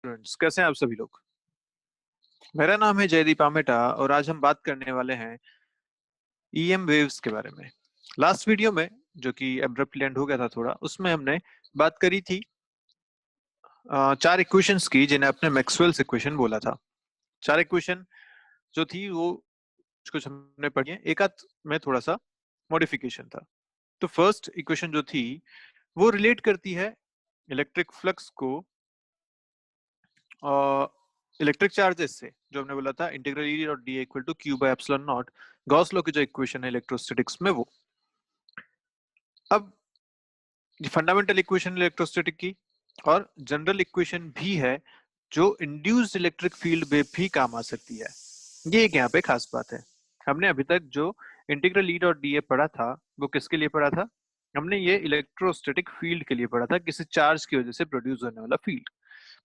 Students, कैसे हैं आप सभी लोग। मेरा नाम है जयदीप आमेटा और आज हम बात करने वाले हैं ईएम वेव्स के बारे में। लास्ट वीडियो में, जो कि एब्रप्टली एंड हो गया था थोड़ा, उसमें हमने बात करी थी चार इक्वेशंस की जिन्हें आपने मैक्सवेल्स इक्वेशन बोला था। चार इक्वेशन जो थी वो कुछ हमने पढ़ी है, एक आध में थोड़ा सा मॉडिफिकेशन था। तो फर्स्ट इक्वेशन जो थी वो रिलेट करती है इलेक्ट्रिक फ्लक्स को इलेक्ट्रिक चार्जेस से, जो हमने बोला था integral E dot D equal to Q by epsilon naught, Gauss law की जो इक्वेशन है इलेक्ट्रोस्टैटिक्स में वो। अब फंडामेंटल इक्वेशन इलेक्ट्रोस्टैटिक की और जनरल इक्वेशन भी है जो इंड्यूस्ड इलेक्ट्रिक फील्ड में भी काम आ सकती है। ये एक यहाँ पे खास बात है। हमने अभी तक जो integral E dot D A पढ़ा था वो किसके लिए पढ़ा था? हमने ये इलेक्ट्रोस्टैटिक फील्ड के लिए पढ़ा था, किसी चार्ज की वजह से प्रोड्यूस होने वाला फील्ड।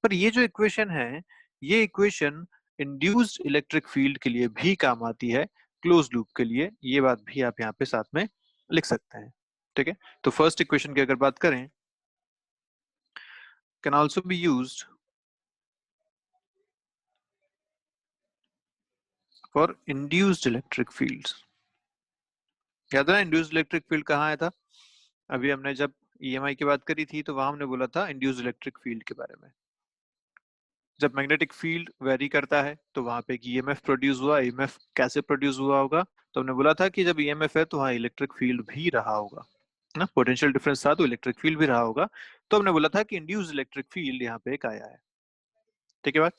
पर ये जो इक्वेशन है, ये इक्वेशन इंड्यूस्ड इलेक्ट्रिक फील्ड के लिए भी काम आती है, क्लोज लूप के लिए। ये बात भी आप यहाँ पे साथ में लिख सकते हैं। ठीक है, तो फर्स्ट इक्वेशन की अगर बात करें, can also be used for induced electric fields. याद है इंड्यूस्ड इलेक्ट्रिक फील्ड कहाँ आया था? अभी हमने जब ईएमआई की बात करी थी तो वहां हमने बोला था इंड्यूस्ड इलेक्ट्रिक फील्ड के बारे में। जब मैग्नेटिक फील्ड वेरी करता है तो वहां पे एक ईएमएफ प्रोड्यूस हुआ। ईएमएफ कैसे प्रोड्यूस हुआ होगा? तो हमने बोला था कि जब ईएमएफ है तो वहां इलेक्ट्रिक फील्ड भी रहा होगा ना, पोटेंशियल डिफरेंस था तो इलेक्ट्रिक फील्ड भी रहा होगा। तो हमने बोला था कि इंड्यूस्ड इलेक्ट्रिक फील्ड यहाँ पे एक आया है। ठीक है बात?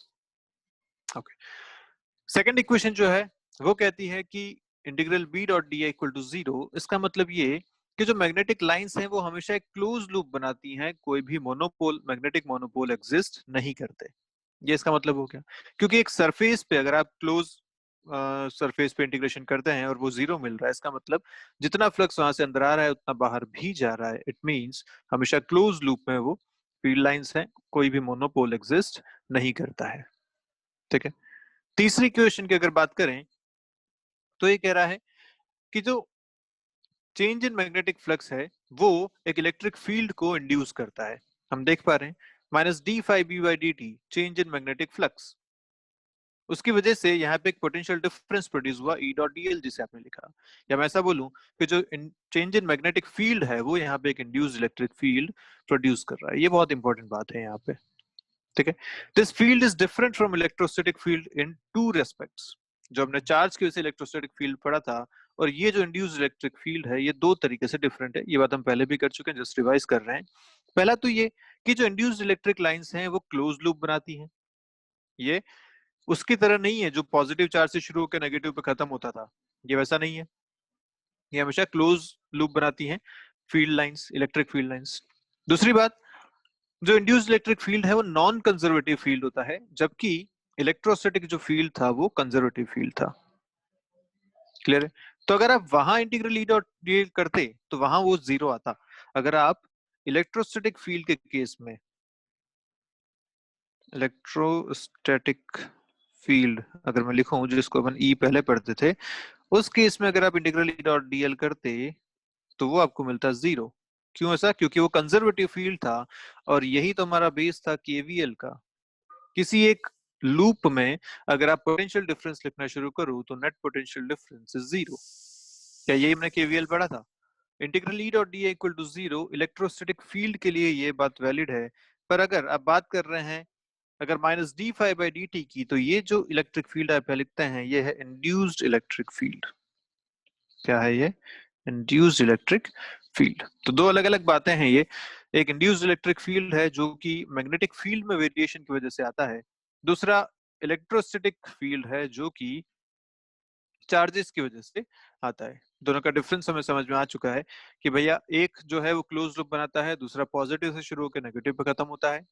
ओके। सेकेंड इक्वेशन जो है वो कहती है कि integral B dot D equal to zero. इसका मतलब ये कि जो मैग्नेटिक लाइंस हैं वो हमेशा एक क्लोज लूप बनाती हैं, कोई भी मोनोपोल, मैग्नेटिक मोनोपोल एग्जिस्ट नहीं करते। ये इसका मतलब हो गया। क्योंकि एक सरफेस पे अगर आप क्लोज सरफेस पे इंटीग्रेशन करते हैं और वो जीरो मिल रहा है, इसका मतलब जितना फ्लक्स वहां से अंदर आ रहा है उतना बाहर भी जा रहा है। इट मींस हमेशा क्लोज लूप में वो फील्ड लाइंस हैं, कोई भी मोनोपोल एग्जिस्ट नहीं करता है। ठीक है। तीसरी क्वेश्चन की अगर बात करें तो ये कह रहा है कि जो चेंज इन मैग्नेटिक फ्लक्स है वो एक इलेक्ट्रिक फील्ड को इंड्यूस करता है। हम देख पा रहे हैं minus D phi B by D T, change in magnetic flux. उसकी वजह से यहाँ पे एक पोटेंशियल डिफरेंस प्रोड्यूस हुआ ई डॉट डीएल, जिसे आपने लिखा। या मैं ऐसा बोलूं कि जो चेंज इन मैग्नेटिक फील्ड है वो यहाँ पे एक इंड्यूस्ड इलेक्ट्रिक फील्ड प्रोड्यूस कर रहा है। ये बहुत इंपॉर्टेंट बात है यहाँ पे। ठीक है। This field is different from electrostatic field in two respects. जो हमने चार्ज की वजह से इलेक्ट्रोस्टैटिक फील्ड पढ़ा था और ये जो इंड्यूस्ड इलेक्ट्रिक फील्ड है, ये दो तरीके से डिफरेंट है। ये बात हम पहले भी कर चुके हैं, जस्ट रिवाइज कर रहे हैं। पहला तो ये कि जो इंड्यूस्ड इलेक्ट्रिक लाइंस हैं वो क्लोज लूप बनाती हैं। ये उसकी तरह नहीं है जो पॉजिटिव चार्ज से शुरू होकर नेगेटिव पे खत्म होता था। ये वैसा नहीं है, ये हमेशा क्लोज लूप बनाती हैं field lines, electric field lines. दूसरी बात, जो इंड्यूस्ड इलेक्ट्रिक फील्ड है वो नॉन कंजर्वेटिव फील्ड होता है, जबकि इलेक्ट्रोस्टैटिक जो फील्ड था वो कंजर्वेटिव फील्ड था। क्लियर है? तो अगर आप वहां इंटीग्रल ई डॉट डी करते तो वहां वो जीरो आता। अगर आप इलेक्ट्रोस्टैटिक फील्ड के केस में, इलेक्ट्रोस्टैटिक फील्ड अगर मैं लिखूं जिसको अपन ई पहले पढ़ते थे, उस केस में अगर आप इंटीग्रल ई डॉट डीएल करते तो वो आपको मिलता जीरो। क्यों ऐसा? क्योंकि वो कंजर्वेटिव फील्ड था और यही तो हमारा बेस था केवीएल का। किसी एक लूप में अगर आप पोटेंशियल डिफरेंस लिखना शुरू करो तो net potential difference is zero. क्या यही हमने केवीएल पढ़ा था? Integral E dot D equal to zero electrostatic field के लिए ये बात वैलिड है। पर अगर आप बात कर रहे हैं अगर minus D five by D T की, तो ये जो इलेक्ट्रिक फील्ड आप लिखते हैं ये है इंड्यूस्ड इलेक्ट्रिक फील्ड। क्या है ये? Induced electric field. तो दो अलग अलग बातें हैं ये। एक इंड्यूस्ड इलेक्ट्रिक फील्ड है जो कि मैग्नेटिक फील्ड में वेरिएशन की वजह से आता है। दूसरा इलेक्ट्रोस्टैटिक फील्ड है जो कि चार्जेस की वजह से आता है। दोनों का डिफरेंस हमें समझ में आ चुका है कि भैया एक जो है वो क्लोज लूप बनाता है, दूसरा पॉजिटिव से शुरू होकर नेगेटिव पे खत्म होता है।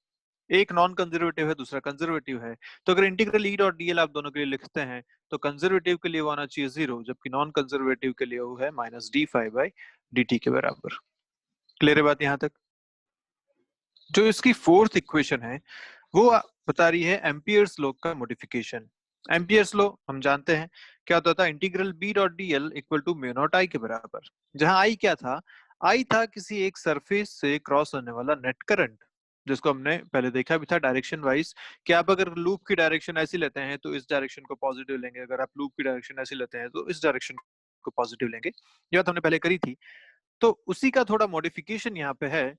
एक नॉन कंजर्वेटिव है, दूसरा कंजर्वेटिव है। तो अगर इंटीग्रल ई डॉट डीएल आप दोनों के लिए लिखते हैं तो कंजर्वेटिव के लिए वो आना चाहिए जीरो, जबकि नॉन कंजर्वेटिव के लिए वो है minus D five by D T के बराबर। क्लियर है बात यहां तक? जो इसकी फोर्थ इक्वेशन है वो बता रही है एम्पियर्स लॉ का मॉडिफिकेशन। एम्पियर्स लॉ हम जानते हैं क्या होता था, integral B dot D l equal to mu naught I के बराबर। जहां आई क्या था? आई था किसी एक सरफेस से क्रॉस होने वाला नेट करंट। जिसको हमने पहले देखा भी था डायरेक्शन वाइज, कि आप अगर लूप की डायरेक्शन ऐसी लेते हैं तो इस डायरेक्शन को पॉजिटिव लेंगे, अगर आप लूप की डायरेक्शन ऐसी लेते हैं तो इस डायरेक्शन को पॉजिटिव लेंगे। ये बात हमने पहले करी थी। तो उसी का थोड़ा मॉडिफिकेशन यहाँ पे है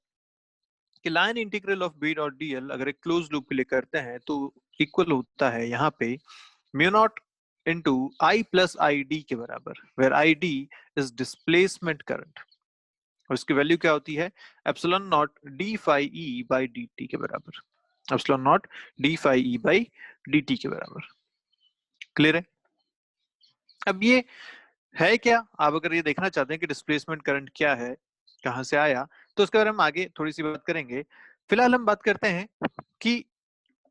कि line integral of B dot D L अगर एक क्लोज लूप के लिए करते हैं तो इक्वल होता है यहाँ पे mu naught into I plus I D के बराबर, where I D is displacement current, और इसकी वैल्यू क्या होती है epsilon naught D phi E by D T के बराबर, epsilon naught D phi E by D T के बराबर। क्लियर है? अब ये है क्या, आप अगर ये देखना चाहते हैं कि डिस्प्लेसमेंट करंट क्या है, कहां से आया, तो उसके बारे में आगे थोड़ी सी बात करेंगे। फिलहाल हम बात करते हैं कि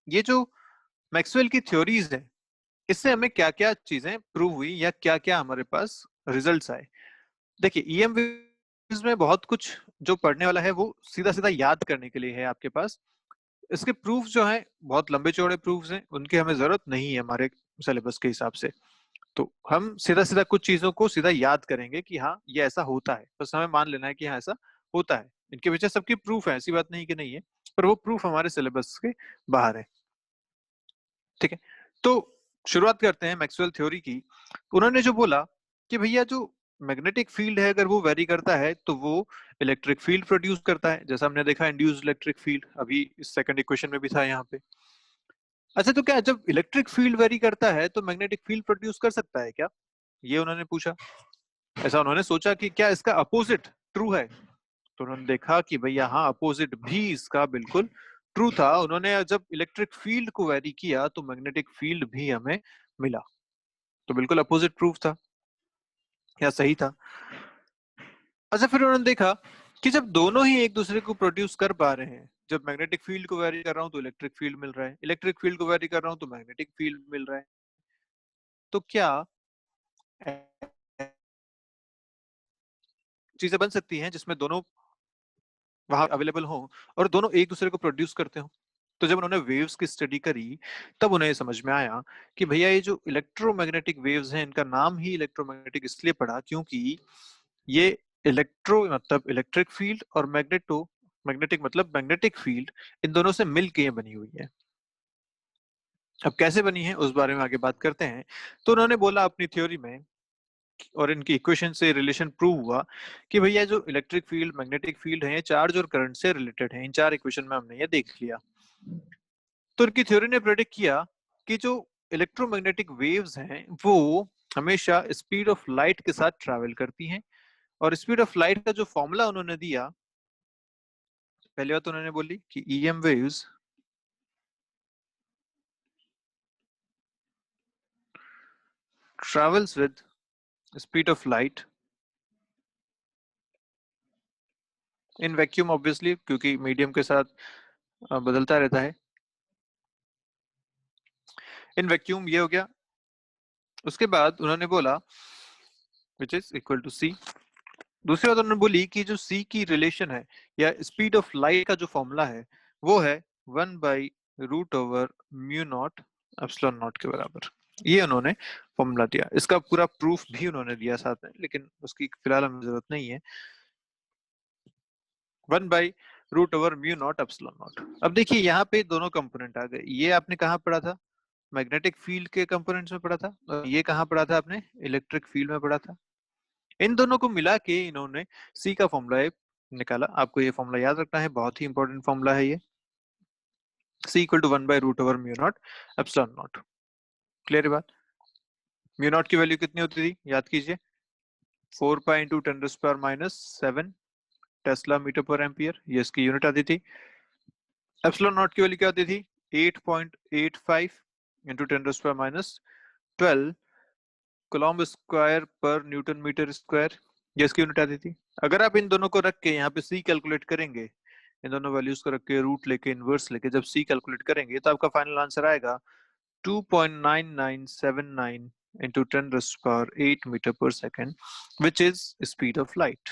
ये जो मैक्सवेल की थ्योरीज है इससे हमें क्या क्या चीजें प्रूव हुई या क्या क्या हमारे पास रिजल्ट्स आए। देखिए ईएम वेव्स में बहुत कुछ जो पढ़ने वाला है वो सीधा सीधा याद करने के लिए है आपके पास। इसके प्रूफ जो है बहुत लंबे चौड़े प्रूफ्स हैं, उनकी हमें जरूरत नहीं है हमारे सिलेबस के हिसाब से। तो हम सीधा सीधा कुछ चीजों को सीधा याद करेंगे कि हाँ ये ऐसा होता है, बस हमें मान लेना है कि हाँ ऐसा होता है। इनके पीछे सबकी प्रूफ है, ऐसी बात नहीं कि नहीं है, पर वो प्रूफ हमारे सिलेबस के बाहर है। ठीक है, तो शुरुआत करते हैं मैक्सवेल थ्योरी की। उन्होंने जो बोला कि भैया जो मैग्नेटिक फील्ड है अगर वो वेरी करता है तो वो इलेक्ट्रिक फील्ड प्रोड्यूस करता है, जैसा हमने देखा इंड्यूस्ड इलेक्ट्रिक फील्ड अभी इस सेकंड इक्वेशन में भी था यहाँ पे। अच्छा तो क्या जब इलेक्ट्रिक फील्ड वेरी करता है तो मैग्नेटिक फील्ड प्रोड्यूस कर सकता है क्या, ये उन्होंने पूछा। ऐसा उन्होंने सोचा कि क्या इसका अपोजिट ट्रू है, तो उन्होंने देखा कि भैया हाँ अपोजिट भी इसका बिल्कुल ट्रू था। उन्होंने जब इलेक्ट्रिक फील्ड को वेरी किया तो मैग्नेटिक फील्ड भी हमें मिला, तो बिल्कुल अपोजिट प्रूफ था या सही था। अच्छा फिर उन्होंने देखा कि जब दोनों ही एक दूसरे को प्रोड्यूस कर पा रहे हैं, जब मैग्नेटिक फील्ड को वेरी कर रहा हूं तो इलेक्ट्रिक फील्ड मिल रहा है, इलेक्ट्रिक फील्ड को वेरी कर रहा हूं तो मैग्नेटिक फील्ड मिल रहा है, तो क्या चीजें बन सकती हैं जिसमें दोनों वहां अवेलेबल हो और दोनों एक दूसरे को प्रोड्यूस करते हो। तो जब उन्होंने वेव्स की स्टडी करी तब उन्हें समझ में आया कि भैया ये जो इलेक्ट्रोमैग्नेटिक वेव्स हैं इनका नाम ही इलेक्ट्रोमैग्नेटिक इसलिए पड़ा क्योंकि ये इलेक्ट्रो मतलब इलेक्ट्रिक फील्ड और मैग्नेटिक मतलब मैग्नेटिक फील्ड, इन दोनों से मिलके ये बनी हुई है। अब कैसे बनी है उस बारे में आगे बात करते हैं। तो उन्होंने बोला अपनी थ्योरी में और इनकी इक्वेशन से रिलेशन प्रूव हुआ कि भैया जो इलेक्ट्रिक फील्ड मैग्नेटिक फील्ड है ये चार्ज और करंट से रिलेटेड है। इन चार इक्वेशन में हमने ये देख लिया। तो इनकी थ्योरी ने प्रेडिक्ट किया कि जो इलेक्ट्रोमैग्नेटिक वेव्स हैं वो हमेशा स्पीड ऑफ लाइट के साथ ट्रैवल करती हैं, और स्पीड ऑफ लाइट का जो फॉर्मूला उन्होंने दिया, पहली बात उन्होंने बोली कि EM waves travels with speed of light in vacuum, obviously क्योंकि मीडियम के साथ बदलता रहता है। इन वैक्यूम ये हो गया। उसके बाद उन्होंने बोला विच इज इक्वल टू सी। दूसरी बात उन्होंने बोली कि जो सी की रिलेशन है या स्पीड ऑफ लाइट का जो फॉर्मूला है वो है 1/√ओवर म्यू नॉट एप्सिलॉन नॉट के बराबर। ये उन्होंने फॉर्मूला दिया, इसका पूरा प्रूफ भी उन्होंने दिया साथ में, लेकिन उसकी फिलहाल हमें जरूरत नहीं है। 1/√ओवर म्यू नॉट एप्सिलॉन नॉट। अब देखिए यहाँ पे दोनों कंपोनेंट आ गए। ये आपने कहाँ पढ़ा था, मैग्नेटिक फील्ड के कंपोनेंट्स में पढ़ा था, और ये कहाँ पढ़ा था आपने, इलेक्ट्रिक फील्ड में पढ़ा था। इन दोनों को मिला के इन्होंने सी का फॉर्मूला निकाला। आपको ये फॉर्मूला याद रखना है, बहुत ही इंपॉर्टेंट फॉर्मूला है ये। सी इक्वल टू 1/√ओवर mu naught epsilon naught. Clear बात? म्यू नॉट की वैल्यू कितनी होती थी याद कीजिए, 4 pi into 10⁻⁷ tesla metre per ampere, ये इसकी यूनिट आती थी। एप्सिलॉन नॉट की वैल्यू क्या होती थी, 8.85 इंटू 10⁻12 कूलम्ब स्क्वायर पर न्यूटन मीटर स्क्वायर, ये इसकी यूनिट आती थी। अगर आप इन दोनों को रख के यहाँ पे सी कैलकुलेट करेंगे, इन दोनों वैल्यूज को रख के रूट लेके इनवर्स लेके जब सी कैलकुलेट करेंगे तो आपका फाइनल आंसर आएगा 2.9979 इंटू 10⁸ मीटर पर second, which is speed of light.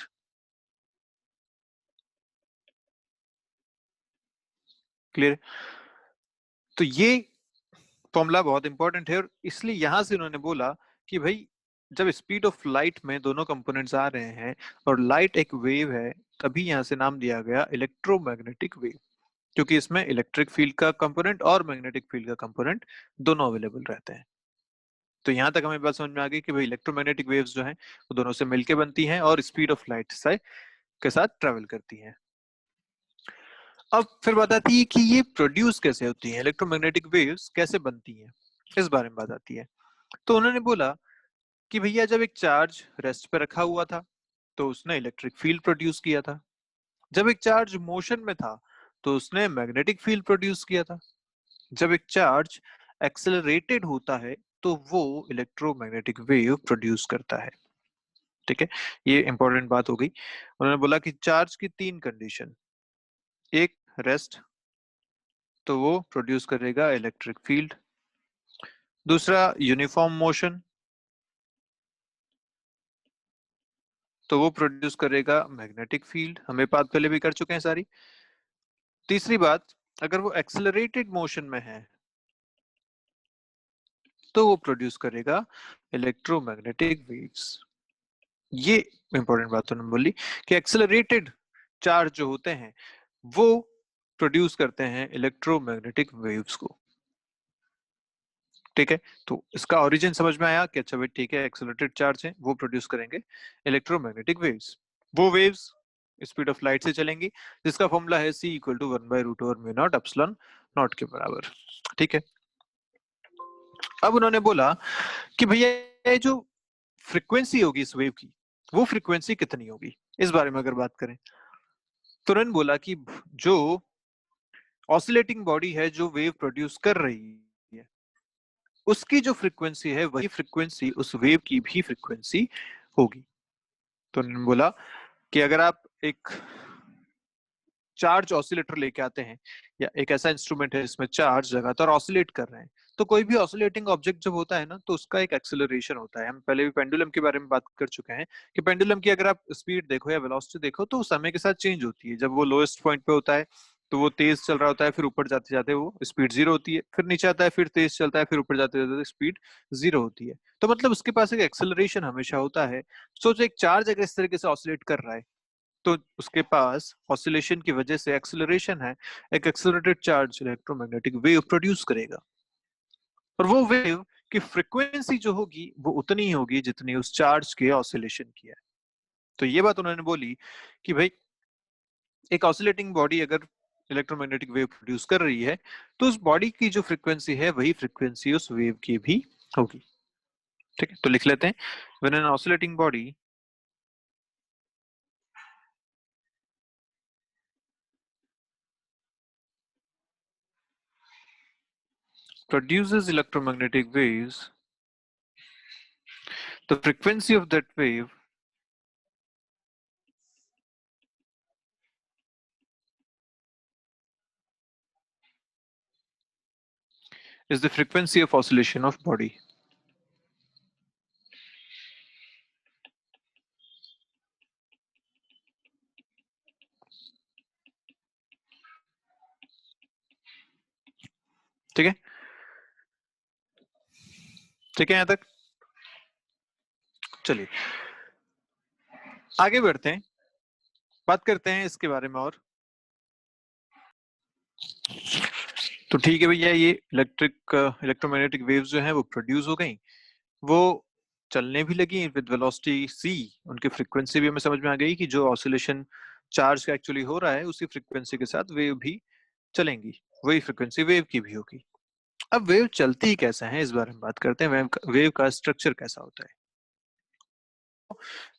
Clear? तो ये फॉर्मूला बहुत इंपॉर्टेंट है, और इसलिए यहां से उन्होंने बोला कि भाई जब स्पीड ऑफ लाइट में दोनों कंपोनेंट्स आ रहे हैं और लाइट एक वेव है, तभी यहां से नाम दिया गया इलेक्ट्रोमैग्नेटिक वेव। क्योंकि इसमें इलेक्ट्रिक फील्ड का कंपोनेंट और मैग्नेटिक फील्ड का कंपोनेंट दोनों अवेलेबल रहते हैं। तो यहाँ तक हमें बात समझ में आ गई कि भाई इलेक्ट्रोमैग्नेटिक वेव्स जो हैं वो दोनों से मिलके बनती हैं और स्पीड ऑफ लाइट से के साथ ट्रेवल करती हैं। अब फिर बात आती है कि ये प्रोड्यूस कैसे होती है, इलेक्ट्रोमैग्नेटिक वेव्स कैसे बनती हैं, इस बारे में बात आती है। तो उन्होंने बोला कि भैया जब एक चार्ज रेस्ट पे रखा हुआ था तो उसने इलेक्ट्रिक फील्ड प्रोड्यूस किया था, जब एक चार्ज मोशन में था तो उसने मैग्नेटिक फील्ड प्रोड्यूस किया था, जब एक चार्ज एक्सेलरेटेड होता है तो वो इलेक्ट्रोमैग्नेटिक वेव प्रोड्यूस करता है। ठीक है, ये इंपॉर्टेंट बात हो गई। उन्होंने बोला कि चार्ज की तीन कंडीशन, एक रेस्ट तो वो प्रोड्यूस करेगा इलेक्ट्रिक फील्ड, दूसरा यूनिफॉर्म मोशन तो वो प्रोड्यूस करेगा मैग्नेटिक फील्ड, हमें बात पहले भी कर चुके हैं सारी। तीसरी बात, अगर वो एक्सेलरेटेड मोशन में है तो वो प्रोड्यूस करेगा इलेक्ट्रोमैग्नेटिक वेव्स। ये इंपॉर्टेंट बात उन्होंने बोली कि एक्सेलरेटेड चार्ज जो होते हैं वो प्रोड्यूस करते हैं इलेक्ट्रोमैग्नेटिक वेव्स को। ठीक है, तो इसका ओरिजिन समझ में आया कि अच्छा भाई ठीक है, एक्सेलरेटेड चार्ज है वो प्रोड्यूस करेंगे इलेक्ट्रोमैग्नेटिक वेव्स। वो वेव्स स्पीड ऑफ लाइट से चलेंगी, जिसका फॉर्मूला है c इक्वल टू 1/√म्यू नॉट एप्सिलॉन नॉट के बराबर। ठीक है, अब उन्होंने बोला कि भैया ये जो फ्रीक्वेंसी होगी इस वेव की, वो फ्रीक्वेंसी कितनी होगी, इस बारे में अगर बात करें। तो उन्होंने बोला कि जो ऑसिलेटिंग बॉडी है जो वेव प्रोड्यूस कर रही है उसकी जो फ्रीक्वेंसी है वही फ्रीक्वेंसी उस वेव की भी फ्रीक्वेंसी होगी। तो उन्होंने बोला कि अगर आप एक चार्ज ऑसिलेटर लेके आते हैं या एक ऐसा इंस्ट्रूमेंट है जिसमें चार्ज लगातार ऑसिलेट कर रहे हैं, तो कोई भी ऑसिलेटिंग ऑब्जेक्ट जब होता है ना तो उसका एक एक्सेलरेशन होता है। हम पहले भी पेंडुलम के बारे में बात कर चुके हैं कि पेंडुलम की अगर आप स्पीड देखो या वेलोसिटी देखो तो समय के साथ चेंज होती है। जब वो लोएस्ट पॉइंट पे होता है तो वो तेज चल रहा होता है, फिर ऊपर जाते जाते वो स्पीड जीरो होती है, फिर नीचे आता है फिर तेज चलता है, फिर ऊपर जाते जाते स्पीड जीरो होती है। तो मतलब उसके पास एक एक्सेलरेशन हमेशा होता है। सोचो एक चार्ज अगर इस तरीके से ऑसिलेट कर रहा है तो उसके पास ऑसिलेशन की वजह से एक्सेलरेशन है, एक accelerated charge electromagnetic wave produce करेगा और वो वेव की फ्रीक्वेंसी जो होगी वो उतनी ही होगी जितनी उस चार्ज के ऑसिलेशन की है। तो ये बात उन्होंने बोली कि भाई एक ऑसिलेटिंग बॉडी अगर इलेक्ट्रोमैग्नेटिक वेव प्रोड्यूस कर रही है तो उस बॉडी की जो फ्रीक्वेंसी है वही फ्रीक्वेंसी उस वेव की भी होगी। ठीक है, तो लिख लेते हैं, when an oscillating body produces electromagnetic waves, the frequency of that wave is the frequency of oscillation of body. ठीक है, ठीक है, यहां तक चलिए आगे बढ़ते हैं, बात करते हैं इसके बारे में और। तो ठीक है भैया, ये इलेक्ट्रोमैग्नेटिक वेव्स जो हैं वो प्रोड्यूस हो गई, वो चलने भी लगी विद वेलोसिटी c, उनकी फ्रीक्वेंसी भी हमें समझ में आ गई कि जो ऑसिलेशन चार्ज का एक्चुअली हो रहा है उसी फ्रीक्वेंसी के साथ वेव भी चलेंगी, वही फ्रीक्वेंसी वेव की भी होगी। अब वेव चलती ही कैसा है इस बारे में बात करते हैं, वेव का स्ट्रक्चर कैसा होता है।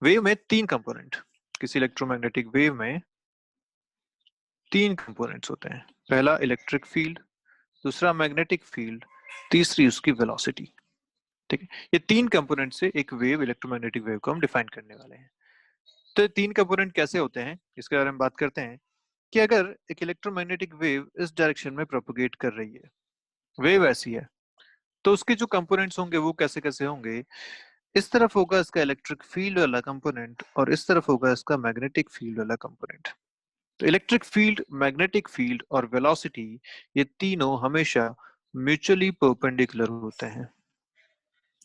वेव में तीन कंपोनेंट, किसी इलेक्ट्रोमैग्नेटिक वेव में तीन कंपोनेंट्स होते हैं, पहला इलेक्ट्रिक फील्ड, दूसरा मैग्नेटिक फील्ड, तीसरी उसकी वेलोसिटी। ठीक है, ये तीन कंपोनेंट से एक वेव इलेक्ट्रोमैग्नेटिक वेव को हम डिफाइन करने वाले हैं। तो ये तीन कंपोनेंट कैसे होते हैं इसके बारे में बात करते हैं कि अगर एक इलेक्ट्रोमैग्नेटिक वेव इस डायरेक्शन में प्रोपोगेट कर रही है, वेव ऐसी है, तो उसके जो कंपोनेंट्स होंगे वो कैसे कैसे होंगे। इस तरफ होगा इसका इलेक्ट्रिक फील्ड वाला कंपोनेंट और इस तरफ होगा इसका मैग्नेटिक फील्ड वाला कंपोनेंट। तो इलेक्ट्रिक फील्ड, मैग्नेटिक फील्ड और वेलोसिटी, ये तीनों हमेशा म्यूचुअली परपेंडिकुलर होते हैं।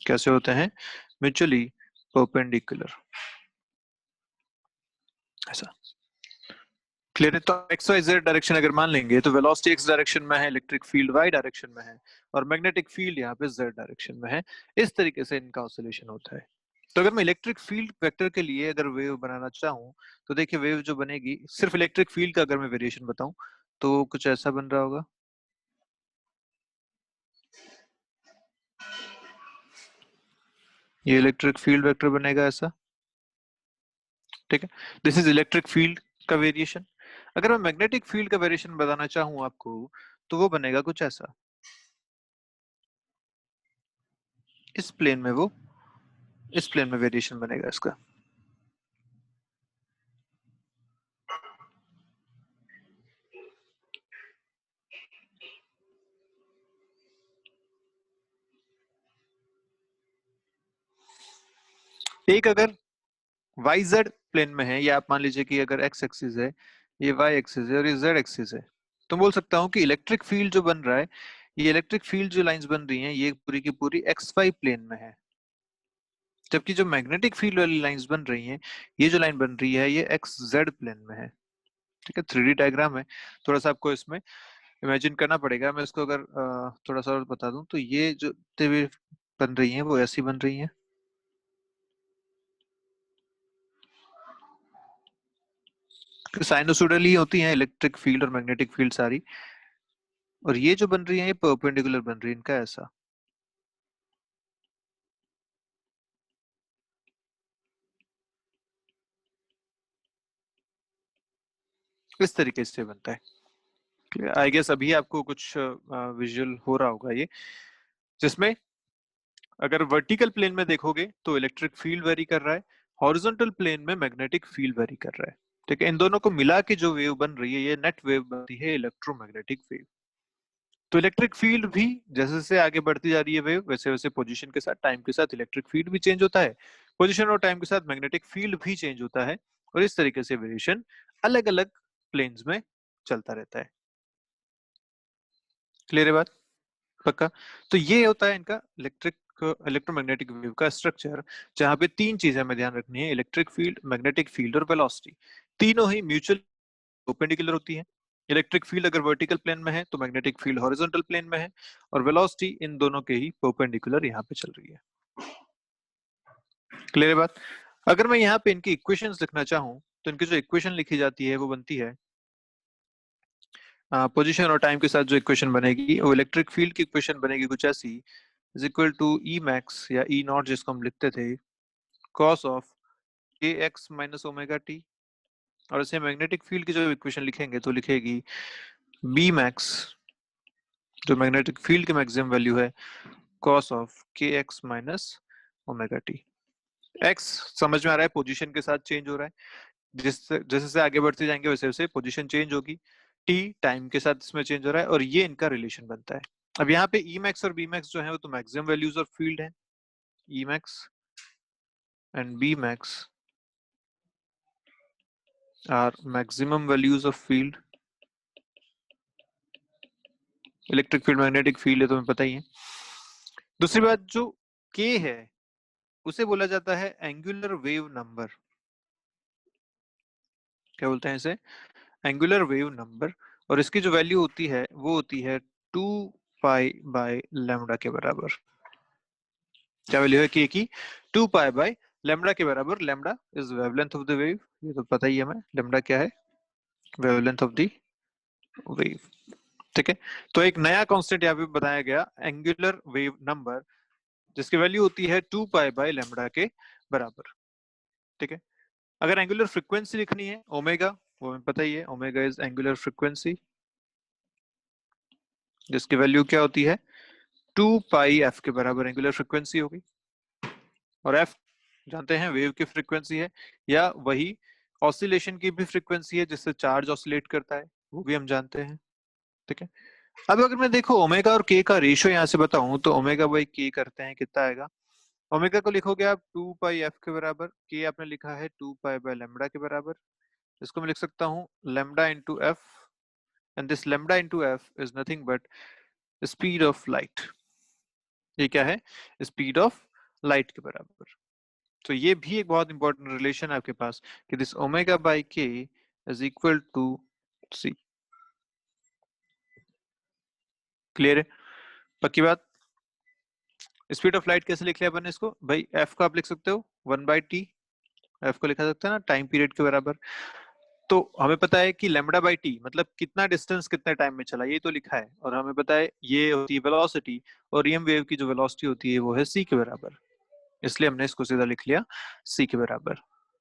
कैसे होते हैं? म्यूचुअली परपेंडिकुलर, ऐसा। क्लियर है? तो एक्स वाई जेड डायरेक्शन अगर मान लेंगे तो वेलोसिटी एक्स डायरेक्शन में है, इलेक्ट्रिक फील्ड वाई डायरेक्शन में है, और मैग्नेटिक फील्ड यहाँ पे जेड डायरेक्शन में है। इस तरीके से इनका ऑसिलेशन होता है। तो अगर मैं इलेक्ट्रिक फील्ड वेक्टर के लिए अगर वेव बनाना चाहूँ तो देखिए वेव जो बनेगी, सिर्फ इलेक्ट्रिक फील्ड का अगर मैं वेरिएशन बताऊं तो कुछ ऐसा बन रहा होगा। ये इलेक्ट्रिक फील्ड वेक्टर बनेगा ऐसा, ठीक है। दिस इज इलेक्ट्रिक फील्ड का वेरिएशन। अगर मैं मैग्नेटिक फील्ड का वेरिएशन बताना चाहूँ आपको तो वो बनेगा कुछ ऐसा, इस प्लेन में वो, इस प्लेन में वेरिएशन बनेगा इसका। एक अगर वाई जेड प्लेन में है, या आप मान लीजिए कि अगर एक्स एक्सिस है, ये वाई एक्सिस है और ये जेड एक्सिस है, तो बोल सकता हूँ कि इलेक्ट्रिक फील्ड जो बन रहा है, ये इलेक्ट्रिक फील्ड जो लाइंस बन रही हैं ये पूरी की पूरी एक्स वाई प्लेन में है। जबकि जो मैग्नेटिक फील्ड वाली लाइंस बन रही हैं, ये जो लाइन बन रही है ये एक्स जेड प्लेन में है। ठीक है, 3D डायग्राम है, थोड़ा सा आपको इसमें इमेजिन करना पड़ेगा। मैं इसको अगर थोड़ा सा और बता दूं तो ये जो तेवे बन रही हैं वो ऐसी बन रही हैं, साइनोसोइडल ही होती हैं इलेक्ट्रिक फील्ड और मैग्नेटिक फील्ड सारी। और ये जो बन रही है ये परपेंडिकुलर बन रही है इनका ऐसा, इस तरीके से बनता है। आई गेस अभी आपको कुछ विजुअल हो रहा होगा ये, जिसमें अगर वर्टिकल प्लेन में देखोगे तो इलेक्ट्रिक फील्ड वेरी कर रहा है, हॉरिजॉन्टल प्लेन में मैग्नेटिक फील्ड वेरी कर रहा है। ठीक है, इन दोनों को मिला के जो वेव बन रही है ये नेट वेव बनती है इलेक्ट्रोमैग्नेटिक वेव। तो इलेक्ट्रिक फील्ड भी जैसे जैसे आगे बढ़ती जा रही है वेव, वैसे वैसे पोजीशन के साथ टाइम के साथ इलेक्ट्रिक फील्ड भी चेंज होता है, पोजीशन और टाइम के साथ मैग्नेटिक फील्ड भी चेंज होता है, और इस तरीके से वेरिएशन अलग अलग प्लेन्स में चलता रहता है। क्लियर है बात? पक्का? तो ये होता है इनका इलेक्ट्रिक इलेक्ट्रोमैग्नेटिक वेव का स्ट्रक्चर, जहां पे तीन चीजें हमें ध्यान रखनी है, इलेक्ट्रिक फील्ड, मैग्नेटिक फील्ड और वेलोसिटी। तीनों ही म्यूचुअल परपेंडिकुलर होती है। इलेक्ट्रिक फील्ड अगर वर्टिकल प्लेन में है तो मैग्नेटिक फील्ड हॉरिजॉन्टल प्लेन में है, और वेलोसिटी इन दोनों के ही परपेंडिकुलर यहाँ पे चल रही है। क्लियर है बात? अगर मैं यहाँ पे इनकी इक्वेशंस लिखना चाहूँ तो इनकी जो इक्वेशन लिखी जाती है वो बनती है, पोजीशन और टाइम के साथ जो इक्वेशन बनेगी वो इलेक्ट्रिक फील्ड की इक्वेशन बनेगी कुछ ऐसी, is equal to E max या ई नॉट जिसको हम लिखते थे, cos of K X minus omega T. और इसे मैग्नेटिक फील्ड की जो इक्वेशन लिखेंगे तो लिखेगी बी मैक्स, जो मैग्नेटिक फील्ड की मैक्सिमम वैल्यू है, cos of K X minus omega T. X समझ में आ रहा है, पोजीशन के साथ चेंज हो रहा है, जिस जैसे जैसे आगे बढ़ते जाएंगे वैसे वैसे पोजीशन चेंज होगी, टी टाइम के साथ इसमें चेंज हो रहा है, और ये इनका रिलेशन बनता है। अब यहाँ पे ई मैक्स और बी मैक्स जो है वो तो मैक्सिमम वैल्यूज ऑफ फील्ड है, E max and B max are maximum values of field. Electric field magnetic field है तुम्हें पता ही है। दूसरी बात, जो के है उसे बोला जाता है एंगुलर वेव नंबर। क्या बोलते हैं इसे? Angular wave number. और इसकी जो वैल्यू होती है वो होती है 2 पाई बाय लैम्डा के बराबर। क्या वैल्यू है के की? 2 पाई बाय लैम्डा के बराबर। Lambda is wavelength of the wave, ये तो पता ही है हमें लैम्डा क्या है, वेवलेंथ ऑफ द वेव। ठीक है, तो एक नया कांस्टेंट यहाँ पे बताया गया, एंगुलर वेव नंबर, जिसकी वैल्यू होती है 2 पाई बाय लैम्डा के बराबर। ठीक है, अगर एंगुलर फ्रीक्वेंसी लिखनी है ओमेगा, वो हमें पता ही है, ओमेगा इज एंगुलर फ्रीक्वेंसी, जिसकी वैल्यू क्या होती है 2 पाई एफ के बराबर एंगुलर फ्रीक्वेंसी होगी। और एफ जानते हैं वेव की फ्रीक्वेंसी है, या वही ऑसिलेशन की भी फ्रीक्वेंसी है जिससे चार्ज ऑसिलेट करता है, वो भी हम जानते हैं। ठीक है, अब अगर मैं देखो ओमेगा और के का रेशियो यहाँ से बताऊं तो ओमेगा बाई के करते हैं कितना आएगा। ओमेगा को लिखोगे आप 2 पाई एफ के बराबर, के आपने लिखा है 2 पाई बाय लैम्डा के बराबर। इसको मैं लिख सकता हूँ lambda into F, and this lambda into F is nothing but speed of light. ये क्या है? स्पीड ऑफ लाइट के बराबर। तो ये भी एक बहुत इंपॉर्टेंट रिलेशन है आपके पास कि this omega by K is equal to C. Clear है? पक्की बात? स्पीड ऑफ लाइट कैसे लिख लिया अपन इसको भाई, एफ को आप लिख सकते हो 1/t, एफ को लिखा सकते हैं ना टाइम पीरियड के बराबर। तो हमें पता है कि लैम्बडा बाई टी मतलब कितना डिस्टेंस कितने टाइम में चला, ये तो लिखा है, और हमें पता है ये होती है वेलोसिटी, और ईएम वेव की जो वेलोसिटी होती है वो है सी के बराबर, इसलिए हमने इसको सीधा लिख लिया सी के बराबर।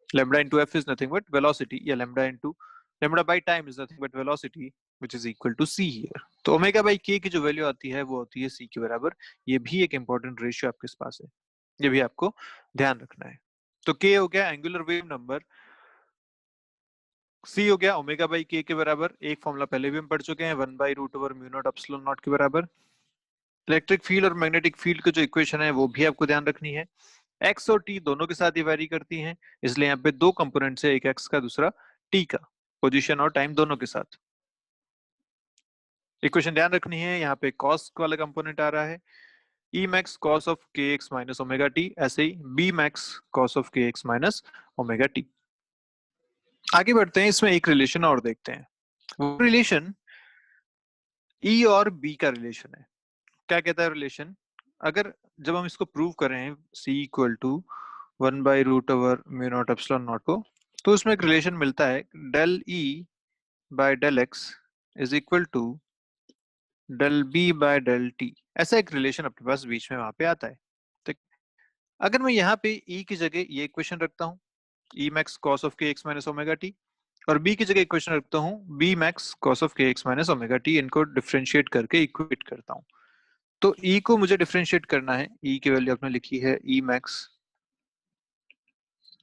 Lambda into F is nothing but velocity, या lambda by time is nothing but velocity which is equal to C here. तो ओमेगा बाई के की जो वैल्यू आती है वो होती है सी के बराबर। ये भी एक इंपॉर्टेंट रेशियो आपके पास है, ये भी आपको ध्यान रखना है। तो के हो गया एंगुलर वेव नंबर, सी हो गया ओमेगा बाई के के बराबर, एक फॉर्मूला पहले भी हम पढ़ चुके हैं 1/√म्यू नॉट एप्सिलॉन नॉट के बराबर। इलेक्ट्रिक फील्ड और मैग्नेटिक फील्ड की जो इक्वेशन है वो भी आपको ध्यान रखनी है। एक्स और टी दोनों के साथ ये वैरी करती हैं, इसलिए यहाँ पे दो कंपोनेंट्स है, एक एक्स का दूसरा टी का, पोजीशन और टाइम दोनों के साथ। इक्वेशन ध्यान रखनी है, यहाँ पे कॉस वाला कंपोनेंट आ रहा है, E max cos of K X minus omega T, ऐसे ही B max cos of K X minus omega T. आगे बढ़ते हैं, इसमें एक रिलेशन और देखते हैं। वो रिलेशन ई और बी का रिलेशन है। क्या कहता है रिलेशन? अगर जब हम इसको प्रूव करें सी इक्वल टू 1/√म्यू नॉट एप्सिलॉन नॉट को, तो उसमें एक रिलेशन मिलता है, del E by del X is equal to del B by del T. ऐसा एक रिलेशन अपने पास बीच में वहां पे आता है। ठीक, अगर मैं यहाँ पे ई की जगह ये इक्वेशन रखता हूँ, E max cos of K X minus omega T, और बी की जगह इक्वेशन रखता हूँ B max cos of K X minus omega T, इनको डिफ्रेंशिएट करके इक्वेट करता हूँ। तो ई को मुझे डिफ्रेंशिएट करना है, ई की वैल्यू आपने लिखी है E max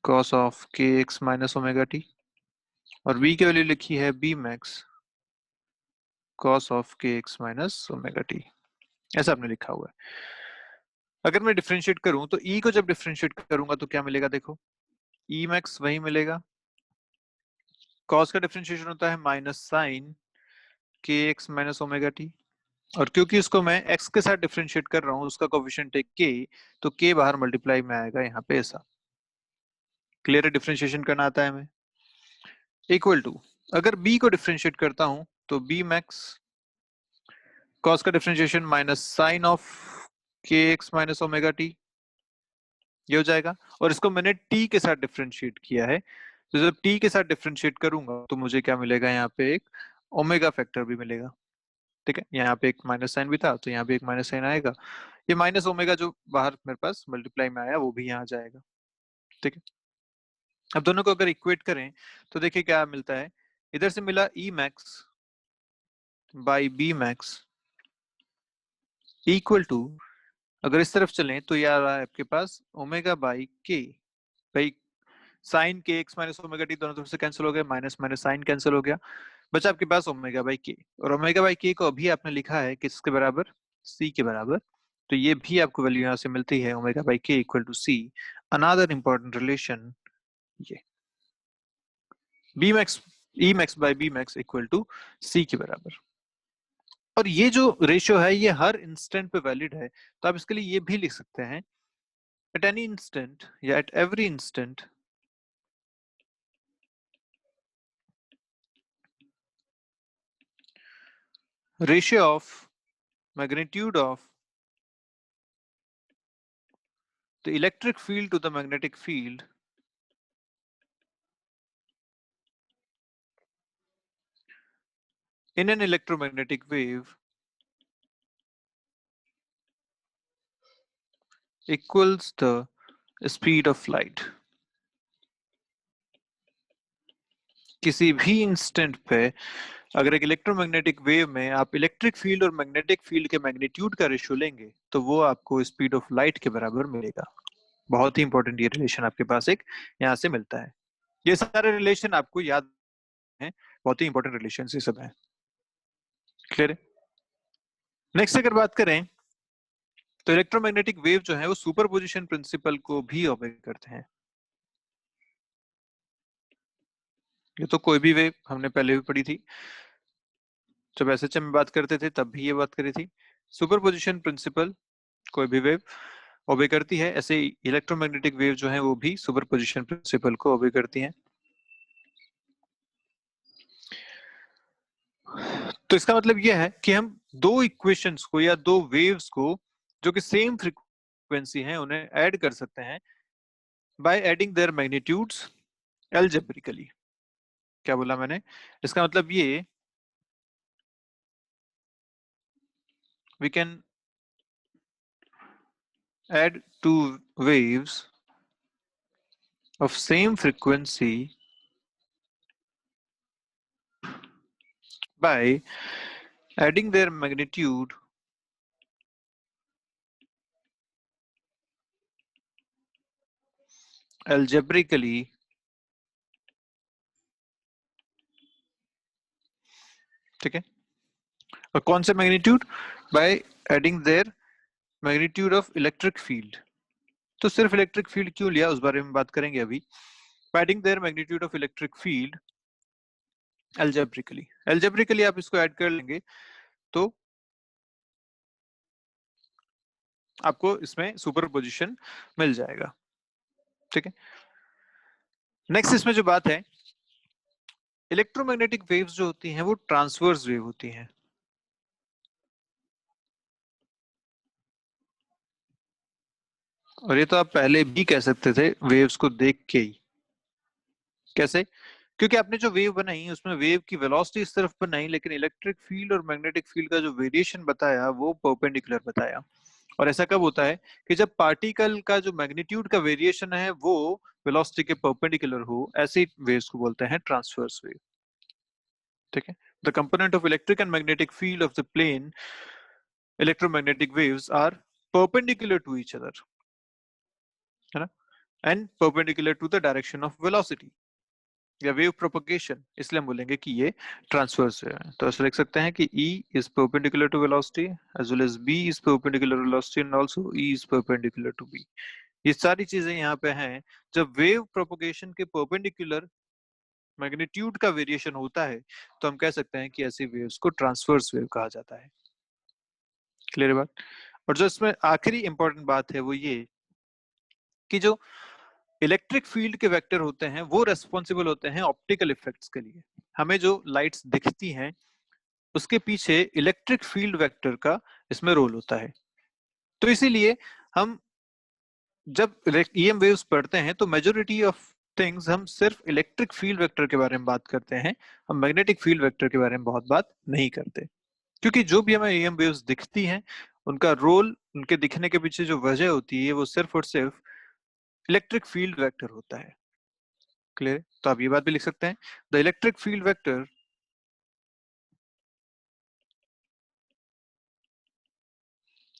cos of K X minus omega T, और बी की वैल्यू लिखी है B max cos of K X minus omega T, ऐसा आपने लिखा हुआ है। अगर मैं डिफ्रेंशिएट करूं तो ई को जब डिफ्रेंशिएट करूंगा तो क्या मिलेगा, देखो ई मैक्स वही मिलेगा, कॉस का डिफ्रेंशिएशन होता है माइनस साइन के एक्स माइनस ओमेगा टी, और क्योंकि इसको मैं x के साथ डिफरेंशिएट कर रहा हूँ, उसका कोफिशिएंट है k, तो k बाहर मल्टीप्लाई में आएगा यहाँ पे ऐसा। क्लियर है? डिफरेंशिएशन करना आता है हमें। इक्वल टू, अगर b को डिफरेंशिएट करता हूँ तो b मैक्स कॉस का differentiation minus sign of K X minus omega T, ये हो जाएगा, और इसको मैंने t के साथ डिफरेंशिएट किया है, तो जब t के साथ डिफरेंशिएट करूंगा तो मुझे क्या मिलेगा, यहाँ पे एक ओमेगा फैक्टर भी मिलेगा। ठीक है, यहाँ पे एक माइनस साइन भी था तो यहाँ पे एक माइनस साइन आएगा, ये माइनस ओमेगा जो बाहर मेरे पास मल्टीप्लाई में आया वो भी यहाँ जाएगा। ठीक है, अब दोनों को अगर इक्वेट करें तो देखिए क्या मिलता है, इधर से मिला E max by B max equal to, अगर इस तरफ चलें तो ये आ रहा है आपके पास ओमेगा बाई के, भाई साइन के एक्स माइनस ओमेगा टी दोनों तरफ से कैंसिल हो गया, माइनस माइनस साइन कैंसिल हो गया, बचा आपके पास ओमेगा बाई के, और ओमेगा बाई के को अभी आपने लिखा है किसके बराबर, सी के बराबर, तो ये भी आपको वैल्यू यहाँ से मिलती है omega by K equal to C. Another important relation, ये B max E max by B max equal to C के बराबर। और ये जो रेशियो है ये हर इंस्टेंट पे वैलिड है, तो आप इसके लिए ये भी लिख सकते हैं, एट एनी इंस्टेंट या at every instant ratio of magnitude of the electric field to the magnetic field in an electromagnetic wave equals the speed of light। किसी भी इंस्टेंट पे अगर एक इलेक्ट्रोमैग्नेटिक वेव में आप इलेक्ट्रिक फील्ड और magnetic field के मैग्नीट्यूड का रेशियो लेंगे तो वो आपको स्पीड ऑफ लाइट के बराबर मिलेगा। बहुत ही इंपॉर्टेंट ये रिलेशन आपके पास एक यहाँ से मिलता है। ये सारे रिलेशन आपको याद है, बहुत ही इंपॉर्टेंट रिलेशन ये सब है। क्लियर है? नेक्स्ट अगर बात करें तो इलेक्ट्रोमैग्नेटिक वेव जो है वो सुपरपोजिशन प्रिंसिपल को भी ओबे करते हैं। ये तो कोई भी वेव हमने पहले भी पढ़ी थी, जब एसएचएम में बात करते थे तब भी ये बात करी थी। सुपरपोजिशन प्रिंसिपल कोई भी वेव ओबे करती है, ऐसे इलेक्ट्रोमैग्नेटिक वेव जो है वो भी सुपरपोजिशन प्रिंसिपल को ओबे करती हैं। तो इसका मतलब यह है कि हम दो इक्वेशंस को या दो वेव्स को जो कि सेम फ्रीक्वेंसी हैं उन्हें ऐड कर सकते हैं by adding their magnitudes algebraically. क्या बोला मैंने? इसका मतलब ये, we can add two waves of same frequency by adding their magnitude algebraically ठीक है। और कौन से magnitude? Bye adding there magnitude of electric field. तो सिर्फ इलेक्ट्रिक फील्ड क्यों लिया उस बारे में बात करेंगे अभी। Adding there magnitude of electric field algebraically आप इसको ऐड कर लेंगे तो आपको इसमें सुपरपोजिशन मिल जाएगा। ठीक है। नेक्स्ट इसमें जो बात है, इलेक्ट्रोमैग्नेटिक वेव्स जो होती हैं वो ट्रांसवर्स वेव होती हैं। और ये तो आप पहले भी कह सकते थे वेव्स को देख के ही। कैसे? क्योंकि आपने जो वेव बनाई उसमें वेव की वेलोसिटी इस तरफ बनाई, लेकिन इलेक्ट्रिक फील्ड और मैग्नेटिक फील्ड का जो वेरिएशन बताया वो परपेंडिकुलर बताया। और ऐसा कब होता है कि जब पार्टिकल का जो मैग्नीट्यूड का वेरिएशन है वो वेलोसिटी के परपेंडिकुलर हो, ऐसी वेव्स को बोलते हैं ट्रांसवर्स वेव। ठीक है। The component of electric and magnetic field of the plane electromagnetic waves are perpendicular to each other, है ना, and perpendicular to the direction of velocity या वेव प्रोपगेशन, इसलिए हम बोलेंगे कि ये ट्रांसवर्स है। तो ऐसा लिख सकते हैं कि E is perpendicular to velocity as well as B is perpendicular to velocity and also E is perpendicular to B। ये सारी चीजें यहाँ पे हैं। जब वेव प्रोपगेशन के परपेंडिकुलर मैग्नीट्यूड का वेरिएशन होता है तो हम कह सकते हैं कि ऐसी वेव्स को ट्रांसवर्स वेव कहा जाता है। क्लियर बात? और जो इसमें आखिरी इंपॉर्टेंट बात है वो ये कि जो इलेक्ट्रिक फील्ड के वेक्टर होते हैं वो रेस्पॉन्सिबल होते हैं ऑप्टिकल इफेक्ट्स के लिए। हमें जो लाइट्स दिखती हैं उसके पीछे इलेक्ट्रिक फील्ड वेक्टर का इसमें रोल होता है। तो इसीलिए हम जब ईएम वेव्स पढ़ते हैं तो मेजोरिटी ऑफ थिंग्स हम सिर्फ इलेक्ट्रिक फील्ड वेक्टर के बारे में बात करते हैं, हम मैग्नेटिक फील्ड वेक्टर के बारे में बहुत बात नहीं करते। क्योंकि जो भी हमें ईएम वेव्स दिखती हैं उनका रोल, उनके दिखने के पीछे जो वजह होती है वो सिर्फ और सिर्फ इलेक्ट्रिक फील्ड वेक्टर होता है। क्लियर? तो आप ये बात भी लिख सकते हैं, the electric field vector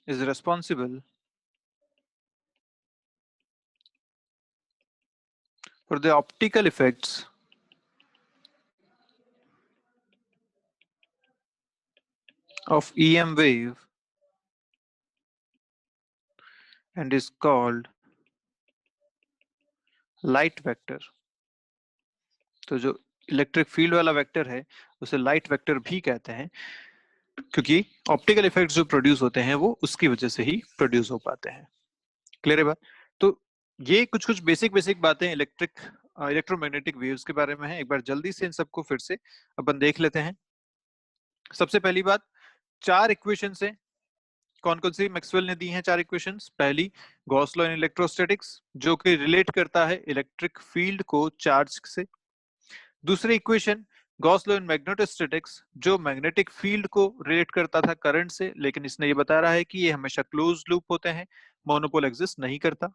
is responsible for the optical effects of EM wave and is called light vector। तो जो इलेक्ट्रिक फील्ड वाला वेक्टर है उसे लाइट वेक्टर भी कहते हैं, क्योंकि ऑप्टिकल इफेक्ट्स जो प्रोड्यूस होते हैं वो उसकी वजह से ही प्रोड्यूस हो पाते हैं। क्लियर है बात? तो ये कुछ कुछ बेसिक बेसिक बातें इलेक्ट्रोमैग्नेटिक वेव्स के बारे में है। एक बार जल्दी से इन सबको फिर से अपन देख लेते हैं। सबसे पहली बात, चार इक्वेशन है। कौन कौन सी मैक्सवेल ने दी हैं चार इक्वेशंस? पहली, गॉस लॉ इन इलेक्ट्रोस्टैटिक्स, जो कि रिलेट करता है इलेक्ट्रिक फील्ड को चार्ज से। दूसरी equation, Gauss law in magnetostatics, जो मैग्नेटिक फील्ड को रिलेट करता था करंट से, लेकिन इसने ये बता रहा है कि ये हमेशा क्लोज लूप होते हैं, मोनोपोल एग्जिस्ट नहीं करता।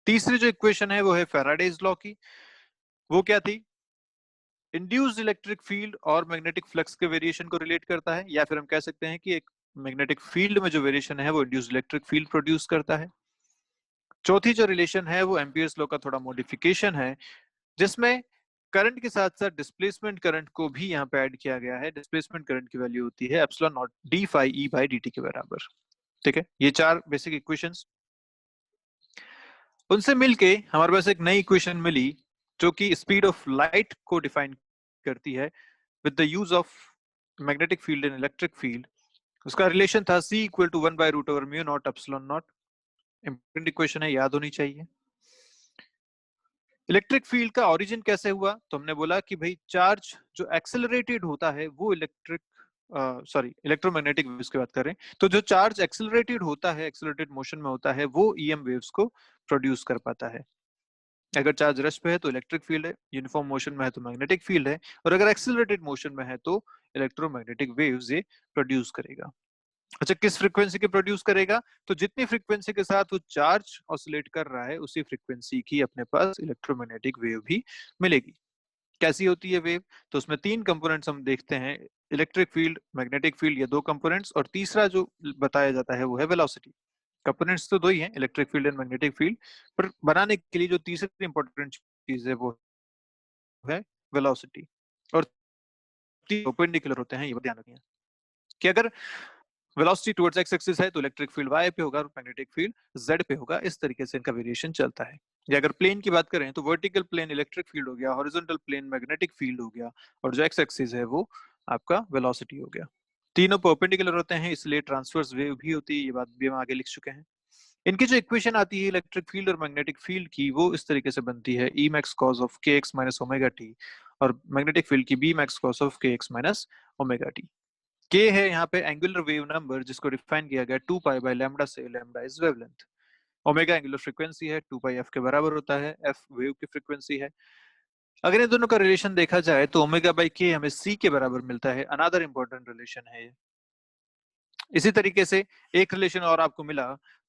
तीसरी जो इक्वेशन है वो है फैराडेज लॉ की। वो क्या थी? इंड्यूस्ड इलेक्ट्रिक फील्ड और मैग्नेटिक फ्लक्स के वेरिएशन को रिलेट करता है, या फिर हम कह सकते हैं कि एक मैग्नेटिक फील्ड में जो वेरिएशन है वो इंड्यूस्ड इलेक्ट्रिक फील्ड प्रोड्यूस करता है। चौथी जो रिलेशन है वो एम्पियर्स लॉ का थोड़ा मॉडिफिकेशन है, जिसमें करंट के साथ साथ डिस्प्लेसमेंट करंट को भी यहाँ पे ऐड किया गया है। डिस्प्लेसमेंट करंट की वैल्यू होती है epsilon naught D phi E by D T के बराबर। ठीक है, ये चार बेसिक इक्वेशंस। उनसे मिलके हमारे पास एक नई इक्वेशन मिली जो कि स्पीड ऑफ लाइट को डिफाइन करती है with the use of magnetic field and electric field. उसका रिलेशन था C equal to 1 by root over mu naught epsilon naught. Important equation है, याद होनी चाहिए। इलेक्ट्रिक फील्ड का ओरिजिन कैसे हुआ? तो हमने बोला कि भाई चार्ज जो एक्सेलरेटेड होता है वो इलेक्ट्रिक सॉरी इलेक्ट्रोमैग्नेटिक वेव्स की बात करें तो जो चार्ज एक्सेलरेटेड होता है, एक्सेलरेटेड मोशन में होता है, वो ईएम वेव्स को प्रोड्यूस कर पाता है। अगर चार्ज रेस्ट पे है तो इलेक्ट्रिक फील्ड है, यूनिफॉर्म मोशन में है तो मैग्नेटिक फील्ड है, और अगर एक्सेलरेटेड मोशन में है तो इलेक्ट्रोमैग्नेटिक वेव्स ये प्रोड्यूस करेगा। अच्छा, किस फ्रीक्वेंसी के प्रोड्यूस करेगा? तो जितनी फ्रीक्वेंसी के साथ वो चार्ज ऑसिलेट कर रहा है उसी फ्रीक्वेंसी की अपने पास इलेक्ट्रोमैग्नेटिक वेव भी मिलेगी। कैसी होती है वेव? तो उसमें तीन कंपोनेंट्स हम देखते हैं, इलेक्ट्रिक फील्ड, मैग्नेटिक फील्ड, ये दो कंपोनेंट्स, और तीसरा जो बताया जाता है वो है वेलोसिटी। कंपोनेंट्स तो दो ही हैं, electric field and magnetic field, पर बनाने के लिए जो तीसरी इंपॉर्टेंट चीज है वो है वेलोसिटी। और परपेंडिकुलर होते हैं, ये ध्यान रखिए कि अगर वेलोसिटी टुवर्ड्स एक्स एक्सिस है तो इलेक्ट्रिक फील्ड वाई पे होगा और मैग्नेटिक फील्ड जेड पे होगा। इस तरीके से इनका वेरिएशन चलता है। या अगर प्लेन की बात करें तो वर्टिकल प्लेन इलेक्ट्रिक फील्ड हो गया, हॉरिजॉन्टल प्लेन मैग्नेटिक फील्ड हो गया, और जो एक्स एक्सिस है वो आपका वेलोसिटी हो गया। तीनों परपेंडिकुलर होते हैं इसलिए ट्रांसवर्स वेव भी होती है, ये बात भी हम आगे लिख चुके हैं। इनकी जो इक्वेशन आती है इलेक्ट्रिक फील्ड और मैग्नेटिक फील्ड की, वो इस तरीके से बनती है, E max cos of K X minus omega T, और मैग्नेटिक फील्ड की B max cos of K X minus omega T. के है यहाँ पे एंगुलर वेव नंबर जिसको डिफाइन किया गया 2 पाई बाय लैम्डा से, lambda is wavelength. Omega angular frequency है, 2 पाई एफ के बराबर होता है, एफ वेव की फ्रीक्वेंसी है। अगर इन दोनों का रिलेशन देखा जाए तो ओमेगा बाई के हमें सी के बराबर मिलता है, अनदर इंपॉर्टेंट रिलेशन है ये। इसी तरीके से एक रिलेशन और आपको मिला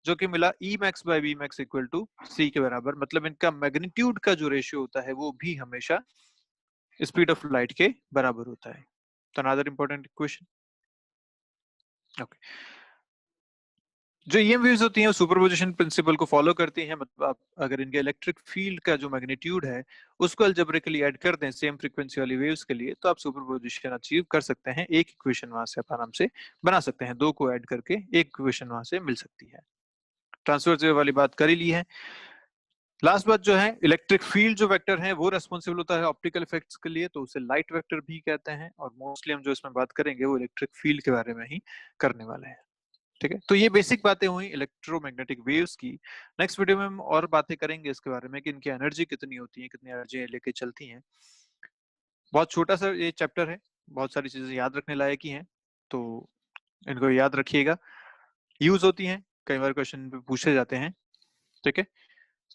जो कि मिला E max by B max equal to C के बराबर, मतलब इनका मैग्नीट्यूड का जो रेशियो होता है वो भी हमेशा स्पीड ऑफ लाइट के बराबर होता है। तो अनदर इंपॉर्टेंट इक्वेशन। ओके, जो ईएम वेव्स होती हैं वो सुपरपोजिशन प्रिंसिपल को फॉलो करती हैं। मतलब आप अगर इनके इलेक्ट्रिक फील्ड का जो मैग्नीट्यूड है उसको अलजेब्रिकली ऐड कर दें सेम फ्रीक्वेंसी वाली वेव्स के लिए, तो आप सुपरपोजिशन अचीव कर सकते हैं। एक इक्वेशन वहां से आप आराम से बना सकते हैं, दो को ऐड करके एक इक्वेशन वहां से मिल सकती है। ट्रांसवर्स वेव वाली बात कर ही ली है। लास्ट बात जो है, इलेक्ट्रिक फील्ड जो वेक्टर है वो रेस्पॉन्सिबल होता है ऑप्टिकल इफेक्ट्स के लिए, तो उसे लाइट वेक्टर भी कहते हैं। और मोस्टली हम जो इसमें बात करेंगे वो इलेक्ट्रिक फील्ड के बारे में ही करने वाले हैं। ठीक है, तो ये बेसिक बातें हुई इलेक्ट्रोमैग्नेटिक वेव्स की। नेक्स्ट वीडियो में हम और बातें करेंगे इसके बारे में कि इनकी एनर्जी कितनी होती है, कितनी एनर्जी लेके चलती हैं। बहुत छोटा सा ये चैप्टर है, बहुत सारी चीजें याद रखने लायक ही हैं, तो इनको याद रखिएगा। यूज होती हैं, कई बार क्वेश्चन पे पूछे जाते हैं। ठीक है,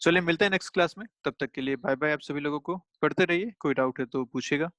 चलिए मिलते हैं नेक्स्ट क्लास में, तब तक के लिए बाय बाय आप सभी लोगों को। पढ़ते रहिए, कोई डाउट है तो पूछेगा।